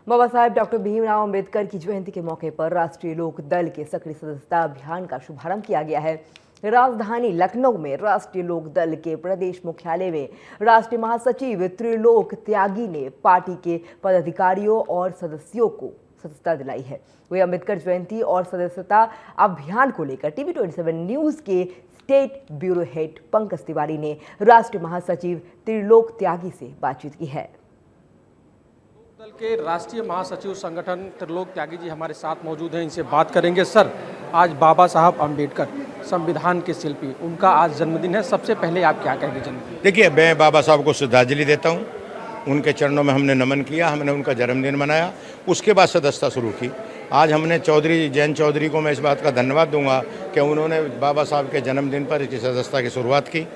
Baba Saheb doctor Bhimrao Ambedkar की जयंती के मौके पर राष्ट्रीय लोक दल के सक्रिय सदस्यता अभियान का शुभारंभ किया गया है। राजधानी लखनऊ में राष्ट्रीय लोक दल के प्रदेश मुख्यालय में राष्ट्रीय महासचिव त्रिलोक त्यागी ने पार्टी के पदाधिकारियों और सदस्यों को सदस्यता दिलाई है। वही अम्बेडकर जयंती और सदस्यता अभियान को लेकर टीवी 27 न्यूज के state bureau head Pankaj Tiwari ने राष्ट्रीय महासचिव त्रिलोक त्यागी से बातचीत की है। दल के राष्ट्रीय महासचिव संगठन त्रिलोक त्यागी जी हमारे साथ मौजूद हैं, इनसे बात करेंगे। सर, आज बाबा साहब अम्बेडकर संविधान के शिल्पी, उनका आज जन्मदिन है। सबसे पहले आप क्या कहेंगे जन्मदिन? देखिए, मैं बाबा साहब को श्रद्धांजलि देता हूँ। उनके चरणों में हमने नमन किया, हमने उनका जन्मदिन मनाया, उसके बाद सदस्यता शुरू की। आज हमने जैन चौधरी को मैं इस बात का धन्यवाद दूंगा कि उन्होंने बाबा साहब के जन्मदिन पर इसकी सदस्यता की शुरुआत की।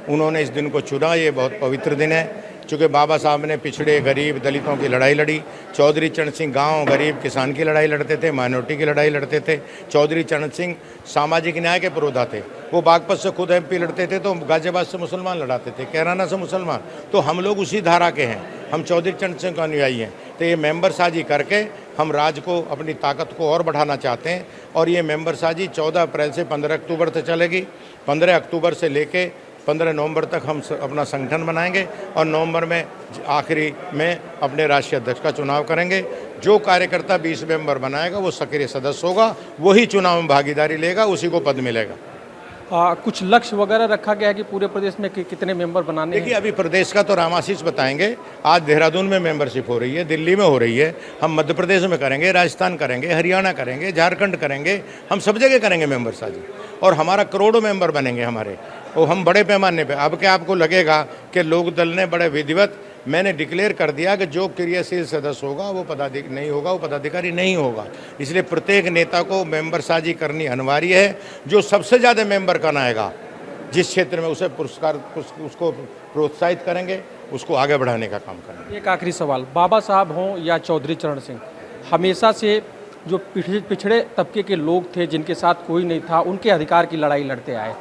उन्होंने इस दिन को चुना, ये बहुत पवित्र दिन है। चूँकि बाबा साहब ने पिछड़े, गरीब, दलितों की लड़ाई लड़ी। चौधरी चरण सिंह गाँव गरीब किसान की लड़ाई लड़ते थे, माइनॉरिटी की लड़ाई लड़ते थे। चौधरी चरण सिंह सामाजिक न्याय के पुरोधा थे। वो बागपत से खुद MP लड़ते थे तो गाजियाबाद से मुसलमान लड़ाते थे, कैराना से मुसलमान। तो हम लोग उसी धारा के हैं, हम चौधरी चरण सिंह का अनुयायी हैं। तो ये मेंबर साजी करके हम राज्य को, अपनी ताकत को और बढ़ाना चाहते हैं। और ये मेंबर साजी 14 अप्रैल से 15 अक्टूबर तक चलेगी। 15 अक्टूबर से लेके 15 नवंबर तक हम अपना संगठन बनाएंगे और नवंबर में आखिरी में अपने राष्ट्रीय अध्यक्ष का चुनाव करेंगे। जो कार्यकर्ता 20 मेंबर बनाएगा वो सक्रिय सदस्य होगा, वही चुनाव में भागीदारी लेगा, उसी को पद मिलेगा। कुछ लक्ष्य वगैरह रखा गया है कि पूरे प्रदेश में कितने मेंबर बनाने हैं? देखिए, अभी प्रदेश का तो रामाशीष बताएंगे। आज देहरादून में मेंबरशिप हो रही है, दिल्ली में हो रही है, हम मध्य प्रदेश में करेंगे, राजस्थान करेंगे, हरियाणा करेंगे, झारखंड करेंगे, हम सब जगह करेंगे मेंबर साजी। और हमारा करोड़ों मेंबर बनेंगे हमारे, और हम बड़े पैमाने पे। अब क्या आपको लगेगा कि लोक दल ने बड़े विधिवत, मैंने डिक्लेयर कर दिया कि जो क्रियाशील सदस्य होगा वो पदाधिकारी नहीं होगा, वो पदाधिकारी नहीं होगा। इसलिए प्रत्येक नेता को मेंबर साजी करनी अनिवार्य है। जो सबसे ज़्यादा मेंबर बनाएगा जिस क्षेत्र में, उसे पुरस्कार, उसको प्रोत्साहित करेंगे, उसको आगे बढ़ाने का काम करेंगे। एक आखिरी सवाल, बाबा साहब हों या चौधरी चरण सिंह, हमेशा से जो पिछड़े तबके के लोग थे, जिनके साथ कोई नहीं था, उनके अधिकार की लड़ाई लड़ते आए।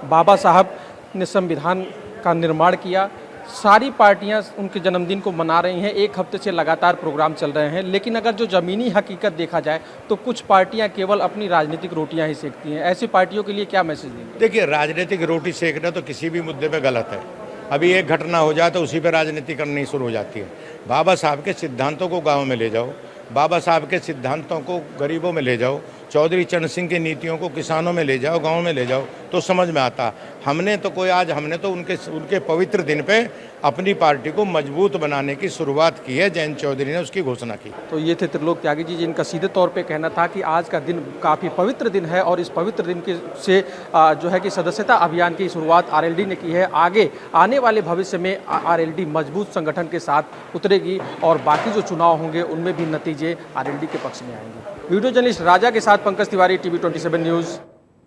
बाबा साहब ने संविधान का निर्माण किया। सारी पार्टियां उनके जन्मदिन को मना रही हैं, एक हफ्ते से लगातार प्रोग्राम चल रहे हैं। लेकिन अगर जो ज़मीनी हकीकत देखा जाए तो कुछ पार्टियां केवल अपनी राजनीतिक रोटियां ही सेकती हैं। ऐसी पार्टियों के लिए क्या मैसेज देंगे? देखिए, राजनीतिक रोटी सेकना तो किसी भी मुद्दे पे गलत है। अभी एक घटना हो जाए तो उसी पे राजनीति करनी शुरू हो जाती है। बाबा साहब के सिद्धांतों को गाँव में ले जाओ, बाबा साहब के सिद्धांतों को गरीबों में ले जाओ, चौधरी चरण सिंह की नीतियों को किसानों में ले जाओ, गांव में ले जाओ, तो समझ में आता। हमने तो उनके पवित्र दिन पे अपनी पार्टी को मजबूत बनाने की शुरुआत की है। जैन चौधरी ने उसकी घोषणा की। तो ये थे त्रिलोक त्यागी जी, जिनका सीधे तौर पे कहना था कि आज का दिन काफ़ी पवित्र दिन है और इस पवित्र दिन से जो है कि सदस्यता अभियान की शुरुआत RLD ने की है। आगे आने वाले भविष्य में RLD मजबूत संगठन के साथ उतरेगी और बाकी जो चुनाव होंगे उनमें भी नतीजे RLD के पक्ष में आएंगे। वीडियो जर्नलिस्ट राजा के साथ पंकज तिवारी, TV 27 न्यूज़।